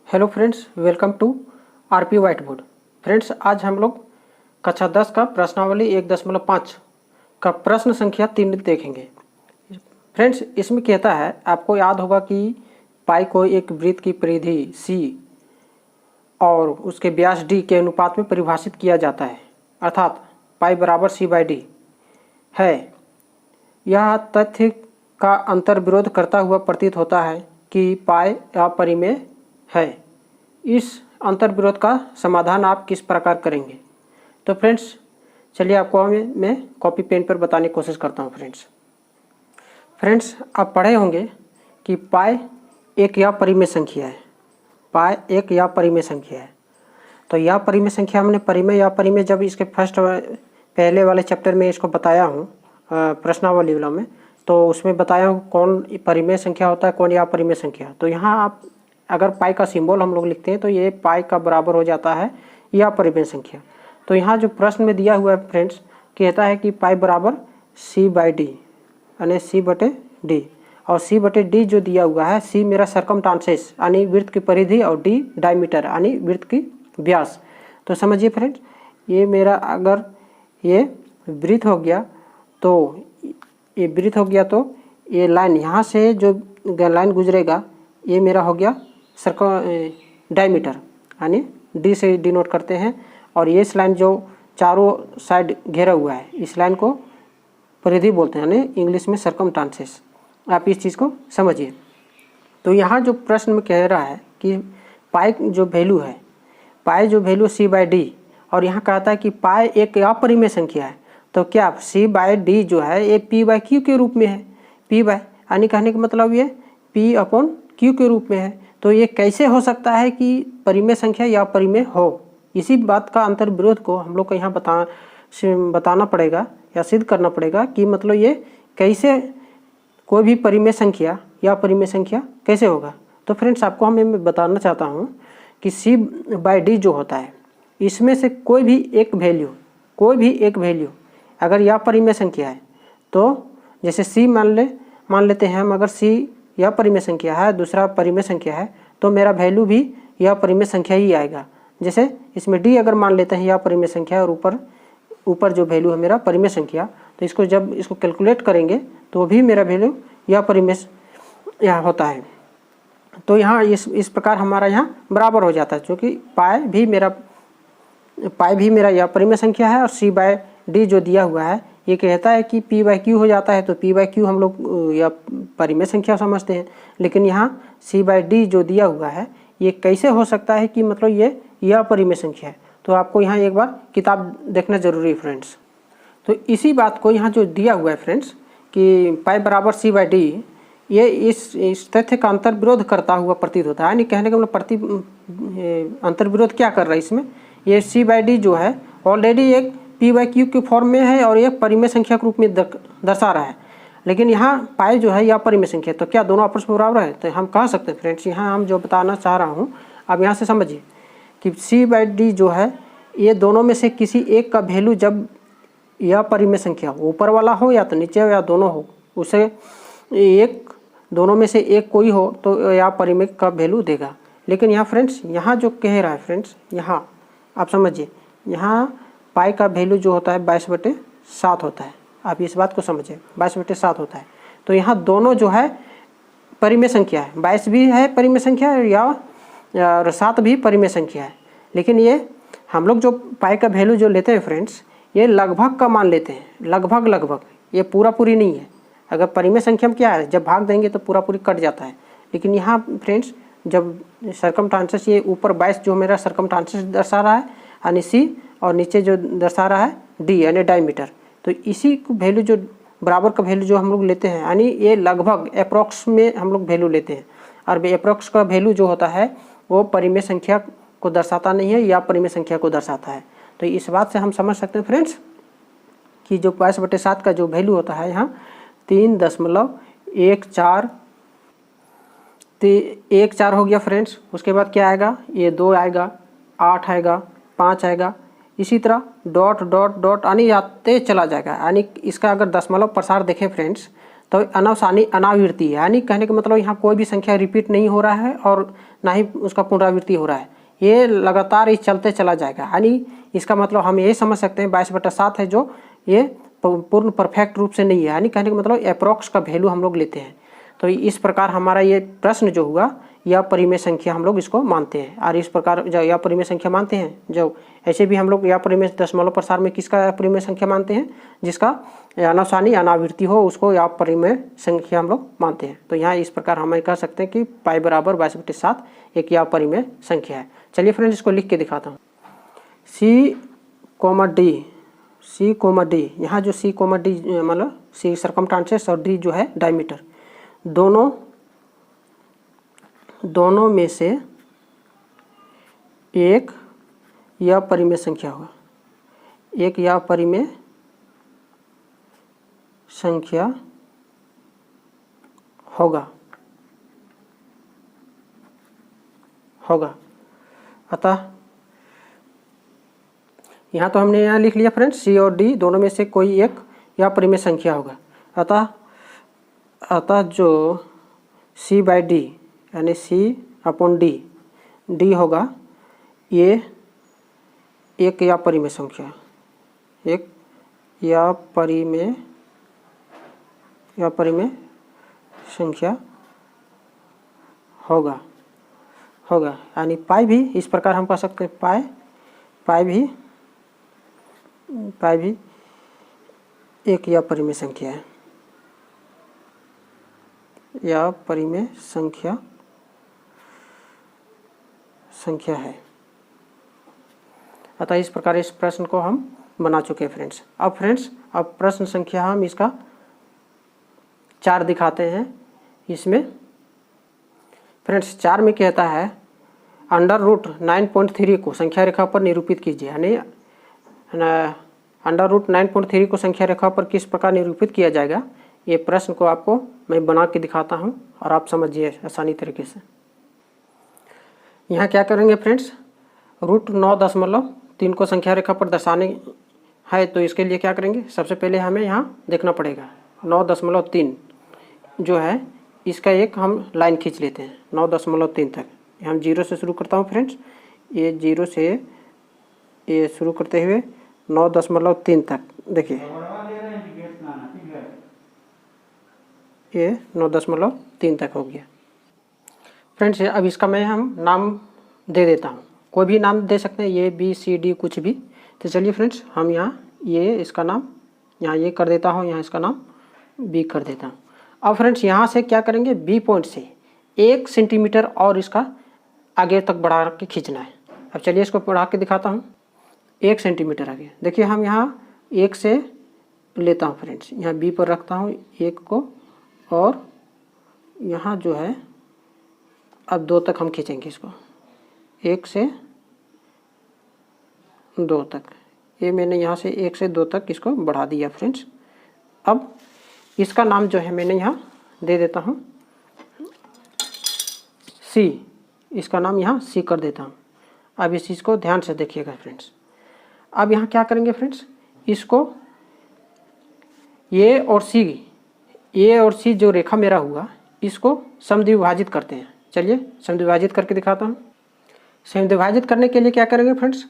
Hello friends, welcome to RP whiteboard. Friends, आज हम लोग कक्षा 10 का प्रश्नावली 1.5 का प्रश्न संख्या 3 देखेंगे। फ्रेंड्स, इसमें कहता है, आपको याद होगा कि पाई को एक वृत्त की परिधि C और उसके व्यास D के अनुपात में परिभाषित किया जाता है, अर्थात पाई बराबर C/D है। यह तथ्य का अंतर्विरोध करता हुआ प्रतीत होता है कि पाई अपरिमेय है। इस अंतर्विरोध का समाधान आप किस प्रकार करेंगे? तो फ्रेंड्स, चलिए आपको मैं कॉपी पेन पर बताने की कोशिश करता हूँ। फ्रेंड्स, आप पढ़े होंगे कि पाई एक अपरिमेय संख्या है। पाई एक अपरिमेय संख्या है। तो यह परिमेय संख्या हमने परिमेय अपरिमेय जब इसके पहले वाले चैप्टर में इसको बताया हूँ, प्रश्नावली वाला में, तो उसमें बताया हूँ कौन परिमेय संख्या होता है, कौन अपरिमेय संख्या। तो यहाँ आप अगर पाई का सिंबल हम लोग लिखते हैं तो ये पाई का बराबर हो जाता है यह अपरिमेय संख्या। तो यहाँ जो प्रश्न में दिया हुआ है फ्रेंड्स, कहता है कि पाई बराबर C/D यानी C/D, और C/D जो दिया हुआ है, C मेरा सरकमटांसेस यानी वृत्त की परिधि और D डायमीटर यानी वृत्त की व्यास। तो समझिए फ्रेंड्स, ये मेरा अगर ये वृत्त हो गया तो ये लाइन यहाँ से जो लाइन गुजरेगा ये मेरा हो गया डायमीटर यानी D से डिनोट करते हैं, और ये इस लाइन जो चारों साइड घेरा हुआ है इस लाइन को परिधि बोलते हैं यानी इंग्लिश में सरकमटांसेस। आप इस चीज़ को समझिए। तो यहाँ जो प्रश्न में कह रहा है कि पाई जो वैल्यू C/D, और यहाँ कहता है कि पाई एक अपरिमेय संख्या है। तो क्या C/D जो है ये P/Q के रूप में है। यानी कहने का मतलब ये P/Q के रूप में है। तो ये कैसे हो सकता है कि परिमेय संख्या या अपरिमेय हो? इसी बात का अंतर्विरोध को हम लोग को यहाँ बताना पड़ेगा या सिद्ध करना पड़ेगा कि मतलब ये कैसे कोई भी परिमेय संख्या या अपरिमेय संख्या कैसे होगा। तो फ्रेंड्स, आपको मैं बताना चाहता हूँ कि C/D जो होता है इसमें से कोई भी एक वैल्यू अगर यह परिमेय संख्या है, तो जैसे C मान लेते हैं हम, अगर C यह परिमेय संख्या है, दूसरा परिमेय संख्या है, तो मेरा वैल्यू भी यह परिमेय संख्या ही आएगा। जैसे इसमें D अगर मान लेते हैं यह परिमेय संख्या और ऊपर जो वैल्यू है मेरा परिमेय संख्या, तो इसको कैलकुलेट करेंगे तो भी मेरा वैल्यू यह परिमेय यहाँ होता है। तो यहाँ इस प्रकार हमारा यहाँ बराबर हो जाता है, क्योंकि पाई भी मेरा यह परिमेय संख्या है और C/D जो दिया हुआ है ये कहता है कि P/Q हो जाता है। तो P/Q हम लोग या परिमेय संख्या समझते हैं, लेकिन यहाँ C/D जो दिया हुआ है ये कैसे हो सकता है कि मतलब ये अपरिमेय संख्या है। तो आपको यहाँ एक बार किताब देखना जरूरी है फ्रेंड्स। तो इसी बात को यहाँ जो दिया हुआ है फ्रेंड्स कि पाई बराबर C/D, ये इस तथ्य का अंतर्विरोध करता हुआ प्रतीत होता है। यानी कहने का मतलब अंतर्विरोध क्या कर रहा है इसमें, ये C/D जो है ऑलरेडी एक P/Q के फॉर्म में है और ये परिमेय संख्या के रूप में दर्शा रहा है, लेकिन यहाँ पाई जो है यह परिमेय संख्या। तो क्या दोनों आपस में बराबर है? तो हम कह सकते हैं फ्रेंड्स, यहाँ हम जो बताना चाह रहा हूँ अब यहाँ से समझिए कि C/D जो है ये दोनों में से किसी एक का वैल्यू, जब यह परिमेय संख्या ऊपर वाला हो या तो नीचे हो या दोनों हो, उसे दोनों में से एक कोई हो तो यह परिमेय का वैल्यू देगा। लेकिन यहाँ फ्रेंड्स, यहाँ जो कह रहा है फ्रेंड्स, यहाँ आप समझिए, यहाँ पाई का वैल्यू जो होता है 22/7 होता है। आप इस बात को समझिए, 22/7 होता है। तो यहाँ दोनों जो है परिमेय संख्या है, 22 भी है परिमेय संख्या और 7 भी परिमेय संख्या है। लेकिन ये हम लोग जो पाई का वैल्यू जो लेते हैं फ्रेंड्स, ये लगभग का मान लेते हैं, लगभग, ये पूरी नहीं है। अगर परिमेय संख्या में क्या है, जब भाग देंगे तो पूरी कट जाता है। लेकिन यहाँ फ्रेंड्स जब सरकमटांसेस, ये ऊपर 22 जो मेरा सरकमटांसेस दर्शा रहा है यानी C, और नीचे जो दर्शा रहा है D यानी डायमीटर, तो इसी वैल्यू जो बराबर का वैल्यू जो हम लोग लेते हैं, यानी ये लगभग अप्रॉक्स में हम लोग वैल्यू लेते हैं। और अप्रॉक्स का वैल्यू जो होता है वो परिमेय संख्या को दर्शाता नहीं है या परिमेय संख्या को दर्शाता है। तो इस बात से हम समझ सकते हैं फ्रेंड्स कि जो 22/7 का जो वैल्यू होता है यहाँ 3.14 हो गया फ्रेंड्स। उसके बाद क्या आएगा, ये 2 आएगा, 8 आएगा, 5 आएगा, इसी तरह डॉट यानी आते चला जाएगा। यानी इसका अगर दशमलव प्रसार देखें फ्रेंड्स, तो अनावसानी अनावृत्ति है, यानी कहने का मतलब यहाँ कोई भी संख्या रिपीट नहीं हो रहा है और ना ही उसका पुनरावृत्ति हो रहा है, ये लगातार ही चलते चला जाएगा। यानी इसका मतलब हम ये समझ सकते हैं 22/7 है जो ये पूर्ण परफेक्ट रूप से नहीं है, यानी कहने का मतलब अप्रॉक्स का वैल्यू हम लोग लेते हैं। तो इस प्रकार हमारा ये प्रश्न जो हुआ या परिमेय संख्या हम लोग इसको मानते हैं। और इस प्रकार जो या परिमेय संख्या मानते हैं, जो ऐसे भी हम लोग या परिमेय दशमलव प्रसार में किसका परिमेय संख्या मानते हैं, जिसका अनावसानी अनावृत्ति हो उसको या परिमेय संख्या हम लोग मानते हैं। तो यहाँ इस प्रकार हम कह सकते हैं कि पाई बराबर 22/7 एक या परिमेय संख्या है। चलिए फ्रेंड्स इसको लिख के दिखाता हूँ। सी कोमा डी, यहाँ जो सी कोमा डी मतलब सी सर्कमफ्रेंस और डी जो है डायमीटर, दोनों में से एक या परिमेय संख्या होगा, एक या परिमेय संख्या होगा। अतः यहाँ तो हमने यहाँ लिख लिया फ्रेंड्स, सी और डी दोनों में से कोई एक या परिमेय संख्या होगा। अतः जो C/D यानी C/D होगा ये एक या परिमेय संख्या, एक या परिमेय संख्या होगा। यानी पाई भी इस प्रकार हम कह सकते हैं, पाई भी एक या परिमेय संख्या है, या परिमेय संख्या है। अतः इस प्रकार इस प्रश्न को हम बना चुके हैं फ्रेंड्स। अब प्रश्न संख्या हम इसका 4 दिखाते हैं। इसमें फ्रेंड्स 4 में कहता है √9.3 को संख्या रेखा पर निरूपित कीजिए, यानी √9.3 को संख्या रेखा पर किस प्रकार निरूपित किया जाएगा, ये प्रश्न को आपको मैं बना के दिखाता हूँ और आप समझिए आसानी तरीके से। यहाँ क्या करेंगे फ्रेंड्स, √9.3 को संख्या रेखा पर दर्शाने है, तो इसके लिए क्या करेंगे, सबसे पहले हमें यहाँ देखना पड़ेगा 9.3 जो है इसका एक हम लाइन खींच लेते हैं 9.3 तक। हम 0 से शुरू करता हूँ फ्रेंड्स, ये 0 से ये शुरू करते हुए 9.3 तक, देखिए ये 9.3 तक हो गया फ्रेंड्स। अब इसका मैं हम नाम दे देता हूँ, कोई भी नाम दे सकते हैं, ए बी सी डी कुछ भी। तो चलिए फ्रेंड्स हम यहाँ ये इसका नाम यहाँ ये कर देता हूँ, यहाँ इसका नाम बी कर देता हूँ। अब फ्रेंड्स यहाँ से क्या करेंगे, बी पॉइंट से 1 सेंटीमीटर और इसका आगे तक बढ़ा के खींचना है। अब चलिए इसको बढ़ा के दिखाता हूँ, 1 सेंटीमीटर आगे। देखिए हम यहाँ 1 से लेता हूँ फ्रेंड्स, यहाँ बी पर रखता हूँ 1 को, और यहाँ जो है अब 2 तक हम खींचेंगे इसको, 1 से 2 तक। ये मैंने यहाँ से 1 से 2 तक इसको बढ़ा दिया फ्रेंड्स। अब इसका नाम जो है मैंने यहाँ दे देता हूँ सी, इसका नाम यहाँ सी कर देता हूँ। अब इस चीज़ को ध्यान से देखिएगा फ्रेंड्स। अब यहाँ क्या करेंगे फ्रेंड्स, इसको ए और सी जो रेखा मेरा हुआ इसको समद्विभाजित करते हैं। चलिए समद्विभाजित करके दिखाता हूँ। समद्विभाजित करने के लिए क्या करेंगे फ्रेंड्स,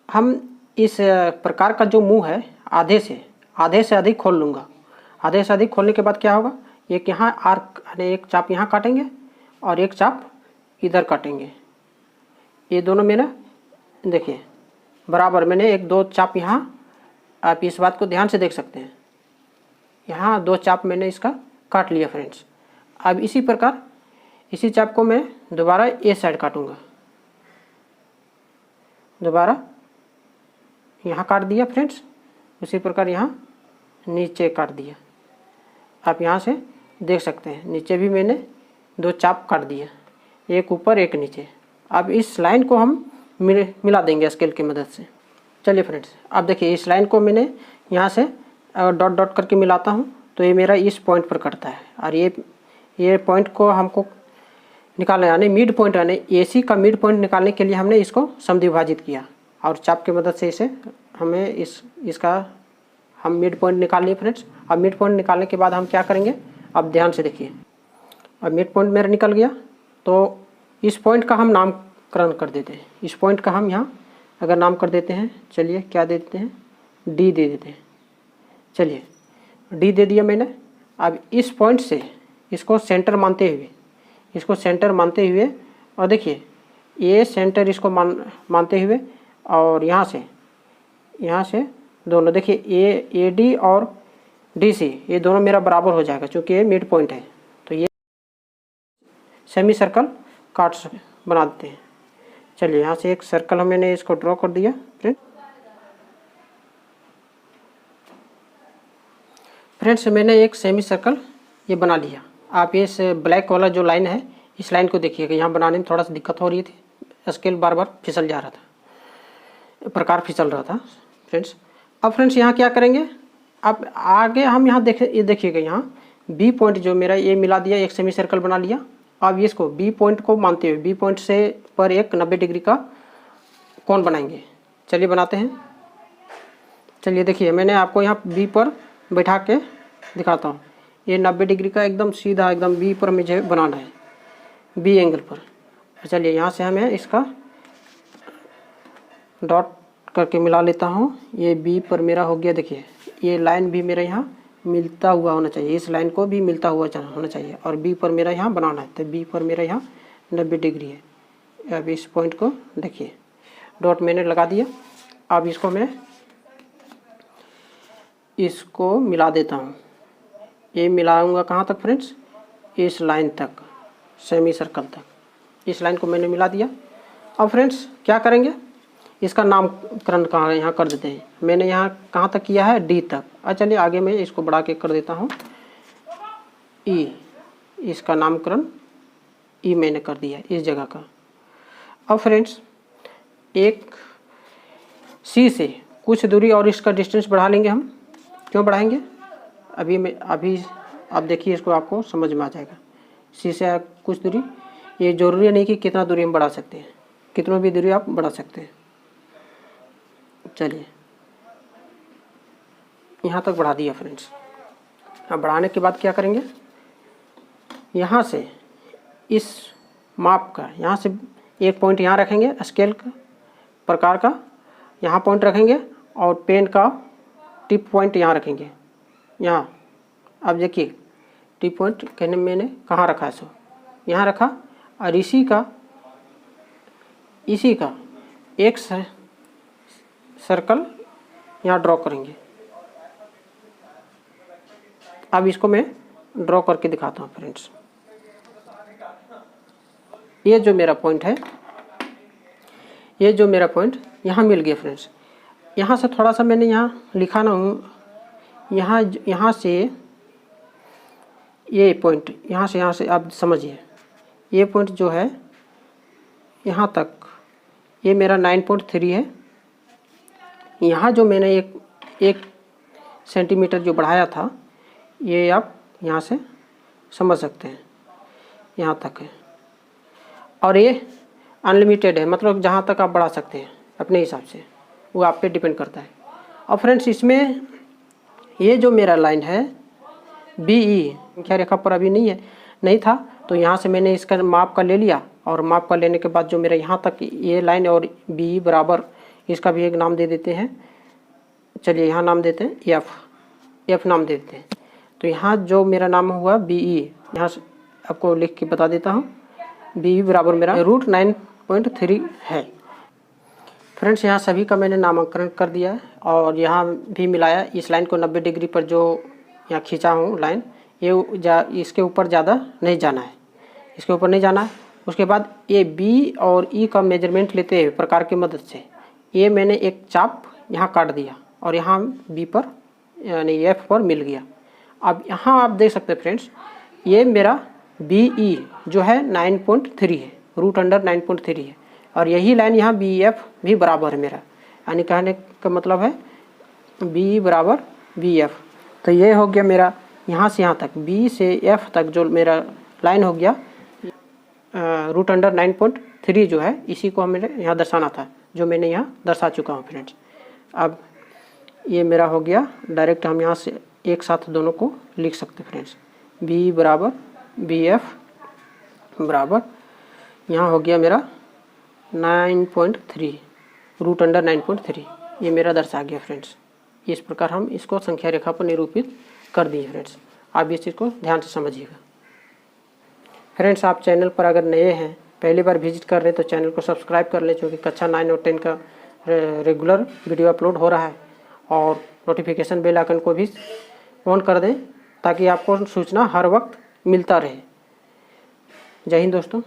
हम इस प्रकार का जो मुंह है आधे से अधिक खोल लूँगा। आधे से अधिक खोलने के बाद क्या होगा, एक यहाँ आर्क यानी एक चाप यहाँ काटेंगे और एक चाप इधर काटेंगे। ये दोनों में ना देखिए बराबर, मैंने 1-2 चाप यहाँ, आप इस बात को ध्यान से देख सकते हैं, यहाँ 2 चाप मैंने इसका काट लिया फ्रेंड्स। अब इसी प्रकार इसी चाप को मैं दोबारा ए साइड काटूंगा, दोबारा यहाँ काट दिया फ्रेंड्स। उसी प्रकार यहाँ नीचे काट दिया। आप यहाँ से देख सकते हैं नीचे भी मैंने 2 चाप काट दिया, एक ऊपर एक नीचे। अब इस लाइन को हम मिला देंगे स्केल की मदद से। चलिए फ्रेंड्स अब देखिए इस लाइन को मैंने यहाँ से डॉट डॉट करके मिलाता हूँ, तो ये मेरा इस पॉइंट पर कटता है। और ये पॉइंट को हमको निकालना, यानी मिड पॉइंट, यानी AC का मिड पॉइंट निकालने के लिए हमने इसको समद्विभाजित किया और चाप की मदद से इसे हमें इसका हम मिड पॉइंट निकाल लिए फ्रेंड्स। अब मिड पॉइंट निकालने के बाद हम क्या करेंगे, अब ध्यान से देखिए, अब मिड पॉइंट मेरा निकल गया। तो इस पॉइंट का हम नामकरण कर देते हैं। इस पॉइंट का हम यहाँ अगर नाम कर देते हैं, चलिए क्या दे देते हैं, डी दे देते हैं। चलिए डी दे दिया मैंने। अब इस पॉइंट से इसको सेंटर मानते हुए और देखिए ये सेंटर इसको मानते हुए और यहाँ से दोनों देखिए ए डी और डी सी ये दोनों मेरा बराबर हो जाएगा क्योंकि ये मिड पॉइंट है। तो ये सेमी सर्कल काट बना देते हैं। चलिए यहाँ से एक सर्कल मैंने इसको ड्रॉ कर दिया फ्रेंड्स मैंने एक सेमी सर्कल ये बना लिया। आप इस ब्लैक वाला जो लाइन है इस लाइन को देखिएगा, यहाँ बनाने में थोड़ा सा दिक्कत हो रही थी, स्केल बार बार फिसल जा रहा था, प्रकार फिसल रहा था फ्रेंड्स। अब फ्रेंड्स यहाँ क्या करेंगे, अब आगे हम यहाँ देखिएगा यहाँ बी पॉइंट जो मेरा ये मिला दिया, एक सेमी सर्कल बना लिया। अब इसको बी पॉइंट को मानते हुए बी पॉइंट से पर एक 90 डिग्री का कोण बनाएंगे। चलिए बनाते हैं। चलिए देखिए मैंने आपको यहाँ बी पर बैठा के दिखाता हूँ। ये 90 डिग्री का एकदम सीधा एकदम बी पर मुझे बनाना है, बी एंगल पर। चलिए यहाँ से हमें इसका डॉट करके मिला लेता हूँ। ये बी पर मेरा हो गया। देखिए ये लाइन भी मेरा यहाँ मिलता हुआ होना चाहिए, इस लाइन को भी मिलता हुआ होना चाहिए और बी पर मेरा यहाँ बनाना है। तो बी पर मेरा यहाँ 90 डिग्री है। अब इस पॉइंट को देखिए डॉट मैंने लगा दिया। अब इसको मैं इसको मिला देता हूँ। ये मिलाऊंगा कहाँ तक फ्रेंड्स, इस लाइन तक, सेमी सर्कल तक। इस लाइन को मैंने मिला दिया। अब फ्रेंड्स क्या करेंगे, इसका नामकरण कहाँ यहाँ कर देते हैं। मैंने यहाँ कहाँ तक किया है, डी तक। चलिए आगे मैं इसको बढ़ा के कर देता हूँ ई। इसका नामकरण ई मैंने कर दिया इस जगह का। अब फ्रेंड्स एक सी से कुछ दूरी और इसका डिस्टेंस बढ़ा लेंगे हम। क्यों बढ़ाएंगे, अभी आप देखिए, इसको आपको समझ में आ जाएगा। सी से कुछ दूरी, ये जरूरी नहीं कि कितना दूरी हम बढ़ा सकते हैं, कितनों भी दूरी आप बढ़ा सकते हैं। चलिए यहाँ तक बढ़ा दिया फ्रेंड्स। अब बढ़ाने के बाद क्या करेंगे, यहाँ से इस माप का यहाँ से एक पॉइंट यहाँ रखेंगे, स्केल का प्रकार का यहाँ पॉइंट रखेंगे और पेन का टिप पॉइंट यहाँ रखेंगे यहाँ। अब देखिए टिप पॉइंट कहने मैंने कहाँ रखा है, सो यहाँ रखा और इसी का एक सर्कल यहाँ ड्रॉ करेंगे। अब इसको मैं ड्रॉ करके दिखाता हूँ फ्रेंड्स। ये जो मेरा पॉइंट है, ये जो मेरा पॉइंट यहाँ मिल गया फ्रेंड्स। यहाँ से थोड़ा सा मैंने यहाँ लिखा ना हूँ, यहाँ से ये पॉइंट, यहाँ से आप समझिए, ये पॉइंट जो है यहाँ तक, ये मेरा 9.3 है। यहाँ जो मैंने एक सेंटीमीटर जो बढ़ाया था, ये आप यहाँ से समझ सकते हैं, यहाँ तक है। और ये अनलिमिटेड है, मतलब जहाँ तक आप बढ़ा सकते हैं अपने हिसाब से, वो आप पे डिपेंड करता है। और फ्रेंड्स इसमें ये जो मेरा लाइन है BE संख्या रेखा पर अभी नहीं था, तो यहाँ से मैंने इसका माप का ले लिया और माप का लेने के बाद जो मेरा यहाँ तक ये लाइन और BE बराबर, इसका भी एक नाम दे देते हैं। चलिए यहाँ नाम देते हैं F नाम दे देते हैं। तो यहाँ जो मेरा नाम हुआ BE, यहाँ से आपको लिख के बता देता हूँ, BE बराबर मेरा √9.3 है। फ्रेंड्स यहाँ सभी का मैंने नामकरण कर दिया है और यहाँ भी मिलाया। इस लाइन को 90 डिग्री पर जो यहाँ खींचा हूँ लाइन, ये इसके ऊपर ज़्यादा नहीं जाना है, इसके ऊपर नहीं जाना है। उसके बाद ये B और E का मेजरमेंट लेते हुए प्रकार की मदद से ये मैंने एक चाप यहाँ काट दिया और यहाँ B पर यानी F पर मिल गया। अब यहाँ आप देख सकते हैं फ्रेंड्स, ये मेरा BE जो है 9.3 है, √9.3 है और यही लाइन यहाँ BF भी बराबर है मेरा, यानी कहने का मतलब है BE बराबर BF। तो ये हो गया मेरा यहाँ से यहाँ तक, B से F तक जो मेरा लाइन हो गया √9.3 जो है, इसी को हमें यहाँ दर्शाना था, जो मैंने यहाँ दर्शा चुका हूँ फ्रेंड्स। अब ये मेरा हो गया डायरेक्ट, हम यहाँ से एक साथ दोनों को लिख सकते फ्रेंड्स। बी बराबर बी एफ बराबर यहाँ हो गया मेरा 9.3 रूट अंडर 9.3, ये मेरा दर्शा गया फ्रेंड्स। इस प्रकार हम इसको संख्या रेखा पर निरूपित कर दिए फ्रेंड्स। आप इस चीज़ को ध्यान से समझिएगा फ्रेंड्स। आप चैनल पर अगर नए हैं, पहली बार विजिट कर रहे हैं, तो चैनल को सब्सक्राइब कर लें, क्योंकि कक्षा 9 और 10 का रेगुलर वीडियो अपलोड हो रहा है। और नोटिफिकेशन बेल आइकन को भी ऑन कर दें, ताकि आपको सूचना हर वक्त मिलता रहे। जय हिंद दोस्तों।